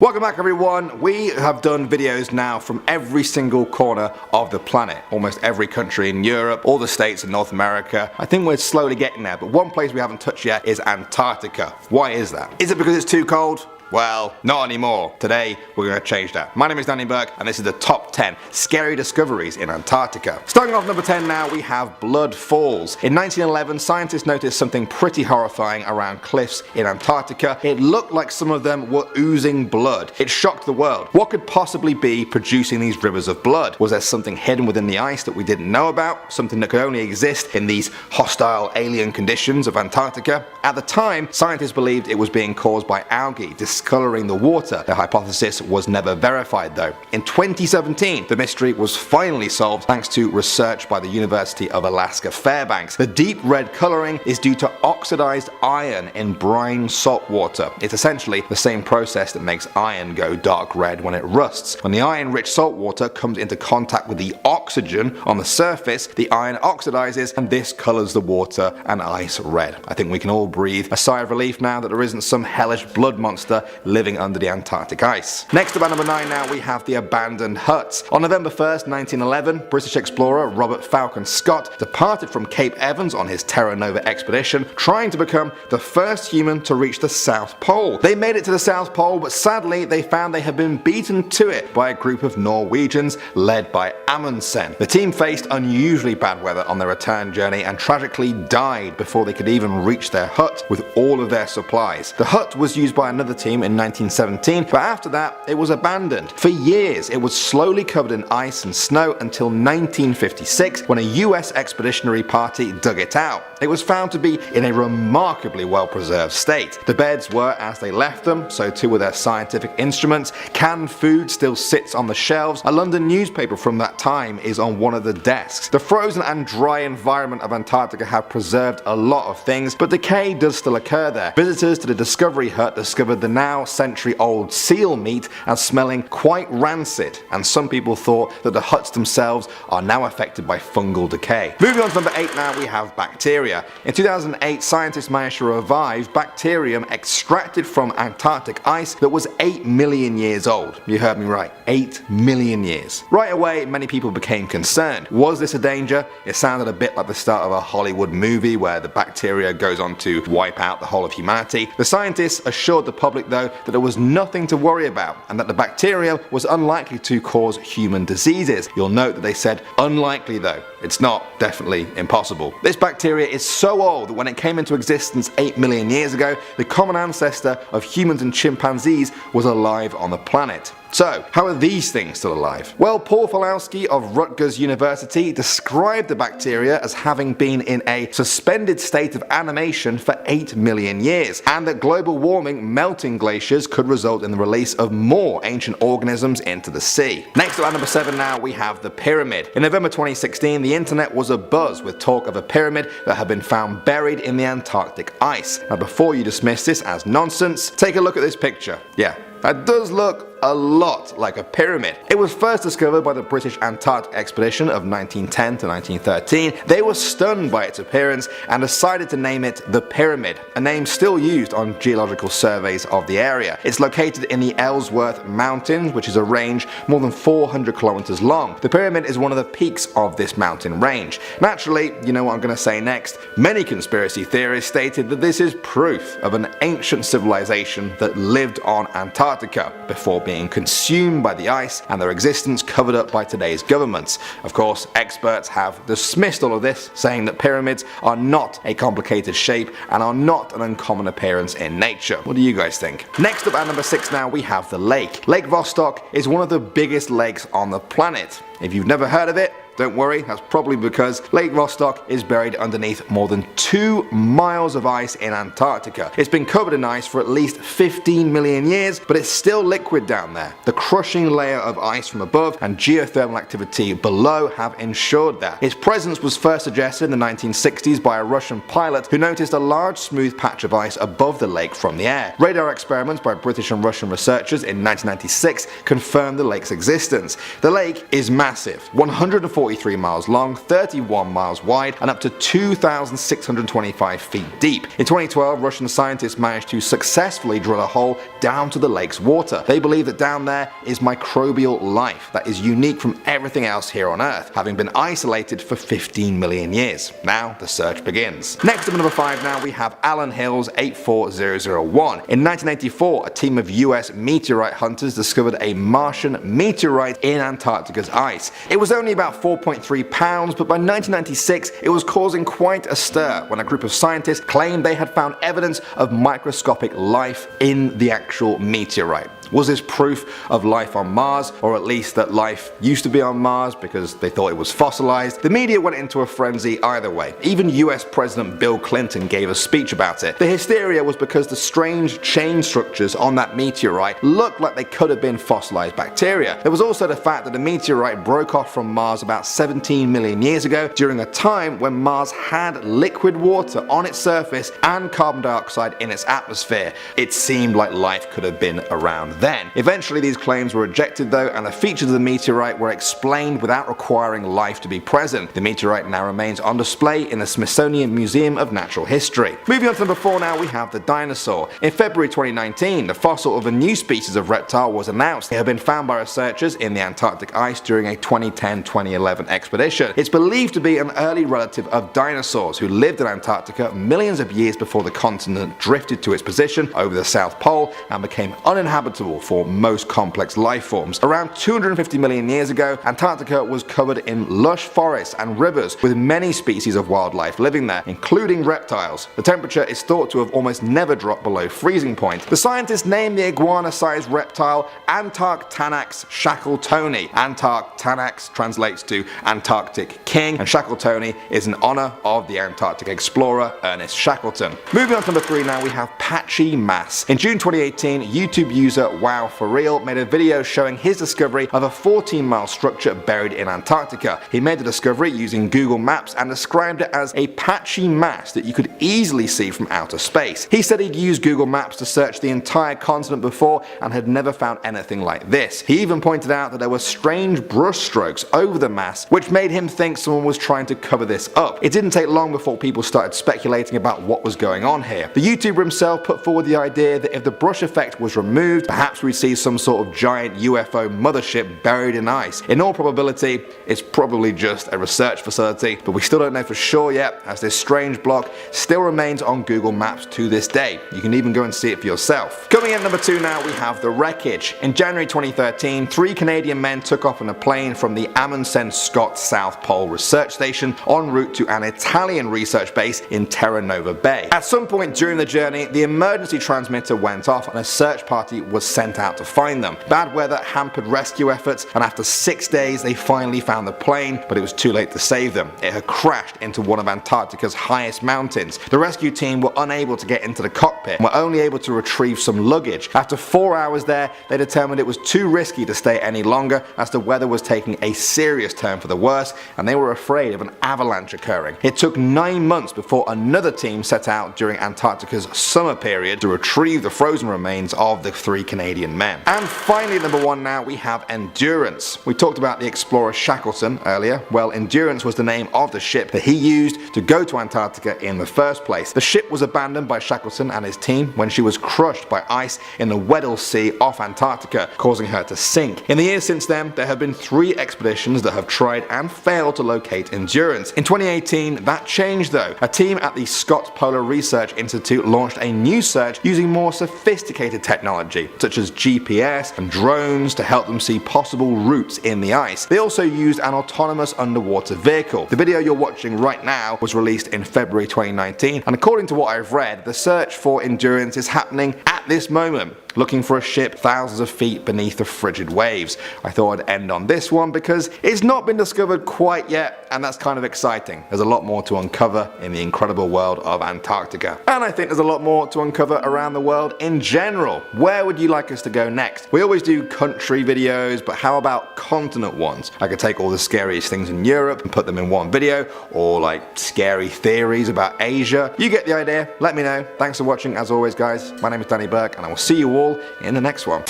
Welcome back everyone. We have done videos now from every single corner of the planet. Almost every country in Europe, all the states in North America. I think we're slowly getting there, but one place we haven't touched yet is Antarctica. Why is that? Is it because it's too cold? Well, not anymore. Today, we're going to change that. My name is Danny Burke, and this is the top 10 scary discoveries in Antarctica. Starting off number 10 now, we have Blood Falls. In 1911, scientists noticed something pretty horrifying around cliffs in Antarctica. It looked like some of them were oozing blood. It shocked the world. What could possibly be producing these rivers of blood? Was there something hidden within the ice that we didn't know about? Something that could only exist in these hostile alien conditions of Antarctica? At the time, scientists believed it was being caused by algae discoloring the water. The hypothesis was never verified though. In 2017, the mystery was finally solved thanks to research by the University of Alaska Fairbanks. The deep red coloring is due to oxidized iron in brine salt water. It's essentially the same process that makes iron go dark red when it rusts. When the iron-rich salt water comes into contact with the oxygen on the surface, the iron oxidizes and this colors the water and ice red. I think we can all breathe a sigh of relief now that there isn't some hellish blood monster living under the Antarctic ice. Next up at number 9 now, we have the abandoned huts. On November 1st, 1911, British explorer Robert Falcon Scott departed from Cape Evans on his Terra Nova expedition, trying to become the first human to reach the South Pole. They made it to the South Pole, but sadly they found they had been beaten to it by a group of Norwegians led by Amundsen. The team faced unusually bad weather on their return journey and tragically died before they could even reach their hut with all of their supplies. The hut was used by another team in 1917, but after that it was abandoned. For years it was slowly covered in ice and snow until 1956 when a US expeditionary party dug it out. It was found to be in a remarkably well preserved state. The beds were as they left them, so too were their scientific instruments. Canned food still sits on the shelves. A London newspaper from that time is on one of the desks. The frozen and dry environment of Antarctica have preserved a lot of things, but decay does still occur there. Visitors to the Discovery Hut discovered the now century-old seal meat as smelling quite rancid, and some people thought that the huts themselves are now affected by fungal decay. Moving on to number 8 now, we have bacteria. In 2008, scientists managed to revive bacterium extracted from Antarctic ice that was 8 million years old. You heard me right, 8 million years. Right away, many people became concerned. Was this a danger? It sounded a bit like the start of a Hollywood movie where the bacteria goes on to wipe out the whole of humanity. The scientists assured the public though that there was nothing to worry about and that the bacteria was unlikely to cause human diseases. You'll note that they said unlikely though. It's not definitely impossible. This bacteria is so old that when it came into existence 8 million years ago, the common ancestor of humans and chimpanzees was alive on the planet. So, how are these things still alive? Well, Paul Falowski of Rutgers University described the bacteria as having been in a suspended state of animation for 8 million years, and that global warming melting glaciers could result in the release of more ancient organisms into the sea. Next up at number 7 now, we have the pyramid. In November 2016, the internet was abuzz with talk of a pyramid that had been found buried in the Antarctic ice. Now before you dismiss this as nonsense, take a look at this picture. Yeah, that does look a lot like a pyramid. It was first discovered by the British Antarctic expedition of 1910 to 1913. They were stunned by its appearance and decided to name it the Pyramid, a name still used on geological surveys of the area. It's located in the Ellsworth Mountains, which is a range more than 400 kilometers long. The pyramid is one of the peaks of this mountain range. Naturally, you know what I'm going to say next. Many conspiracy theorists stated that this is proof of an ancient civilization that lived on Antarctica before being consumed by the ice and their existence covered up by today's governments. Of course, experts have dismissed all of this, saying that pyramids are not a complicated shape and are not an uncommon appearance in nature. What do you guys think? Next up at number 6 now, we have the lake. Lake Vostok is one of the biggest lakes on the planet. If you've never heard of it, don't worry, that's probably because Lake Vostok is buried underneath more than 2 miles of ice in Antarctica. It's been covered in ice for at least 15 million years, but it's still liquid down there. The crushing layer of ice from above and geothermal activity below have ensured that. Its presence was first suggested in the 1960s by a Russian pilot who noticed a large smooth patch of ice above the lake from the air. Radar experiments by British and Russian researchers in 1996 confirmed the lake's existence. The lake is massive, 140 143 miles long, 31 miles wide, and up to 2,625 feet deep. In 2012, Russian scientists managed to successfully drill a hole down to the lake's water. They believe that down there is microbial life that is unique from everything else here on Earth, having been isolated for 15 million years. Now the search begins. Next up at number 5 now we have Allen Hills 84001. In 1984, a team of US meteorite hunters discovered a Martian meteorite in Antarctica's ice. It was only about 4.3 pounds, but by 1996 it was causing quite a stir when a group of scientists claimed they had found evidence of microscopic life in the actual meteorite. Was this proof of life on Mars, or at least that life used to be on Mars because they thought it was fossilized? The media went into a frenzy either way. Even US President Bill Clinton gave a speech about it. The hysteria was because the strange chain structures on that meteorite looked like they could have been fossilized bacteria. There was also the fact that the meteorite broke off from Mars about 17 million years ago during a time when Mars had liquid water on its surface and carbon dioxide in its atmosphere. It seemed like life could have been around then. Eventually these claims were rejected though, and the features of the meteorite were explained without requiring life to be present. The meteorite now remains on display in the Smithsonian Museum of Natural History. Moving on to number 4 now, we have the dinosaur. In February 2019, the fossil of a new species of reptile was announced. It had been found by researchers in the Antarctic ice during a 2010-2011 expedition. It's believed to be an early relative of dinosaurs who lived in Antarctica millions of years before the continent drifted to its position over the South Pole and became uninhabitable for most complex life forms. Around 250 million years ago, Antarctica was covered in lush forests and rivers with many species of wildlife living there, including reptiles. The temperature is thought to have almost never dropped below freezing point. The scientists named the iguana-sized reptile Antarctanax shackletoni. Antarctanax translates to Antarctic King, and Shackletoni is in honor of the Antarctic explorer Ernest Shackleton. Moving on to number 3 now, we have Patchy Mass. In June 2018, YouTube user Wow4Real made a video showing his discovery of a 14-mile structure buried in Antarctica. He made the discovery using Google Maps and described it as a patchy mass that you could easily see from outer space. He said he'd used Google Maps to search the entire continent before and had never found anything like this. He even pointed out that there were strange brush strokes over the mass, which made him think someone was trying to cover this up. It didn't take long before people started speculating about what was going on here. The YouTuber himself put forward the idea that if the brush effect was removed, perhaps we'd see some sort of giant UFO mothership buried in ice. In all probability, it's probably just a research facility, but we still don't know for sure yet, as this strange block still remains on Google Maps to this day. You can even go and see it for yourself. Coming in number 2 now, we have the wreckage. In January 2013, 3 Canadian men took off in a plane from the Amundsen Scott South Pole Research Station en route to an Italian research base in Terra Nova Bay. At some point during the journey, the emergency transmitter went off and a search party was sent out to find them. Bad weather hampered rescue efforts, and after 6 days they finally found the plane, but it was too late to save them. It had crashed into one of Antarctica's highest mountains. The rescue team were unable to get into the cockpit and were only able to retrieve some luggage. After 4 hours there, they determined it was too risky to stay any longer as the weather was taking a serious turn for the worse, and they were afraid of an avalanche occurring. It took 9 months before another team set out during Antarctica's summer period to retrieve the frozen remains of the 3 Canadian men. And finally, number 1 now, we have Endurance. We talked about the explorer Shackleton earlier. Well, Endurance was the name of the ship that he used to go to Antarctica in the first place. The ship was abandoned by Shackleton and his team when she was crushed by ice in the Weddell Sea off Antarctica, causing her to sink. In the years since then, there have been 3 expeditions that have tried and failed to locate Endurance. In 2018, that changed though. A team at the Scott Polar Research Institute launched a new search using more sophisticated technology, such as GPS and drones, to help them see possible routes in the ice. They also used an autonomous underwater vehicle. The video you're watching right now was released in February 2019, and according to what I've read, the search for Endurance is happening at this moment, looking for a ship thousands of feet beneath the frigid waves. I thought I'd end on this one because it's not been discovered quite yet, and that's kind of exciting. There's a lot more to uncover in the incredible world of Antarctica. And I think there's a lot more to uncover around the world in general. Where would you like us to go next? We always do country videos, but how about continent ones? I could take all the scariest things in Europe and put them in one video, or like scary theories about Asia. You get the idea. Let me know. Thanks for watching as always, guys. My name is Danny Burke, and I will see you all in the next one.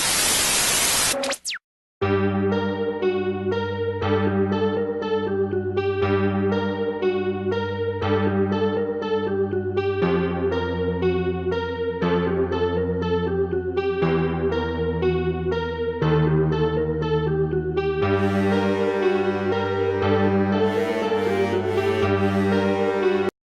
bye.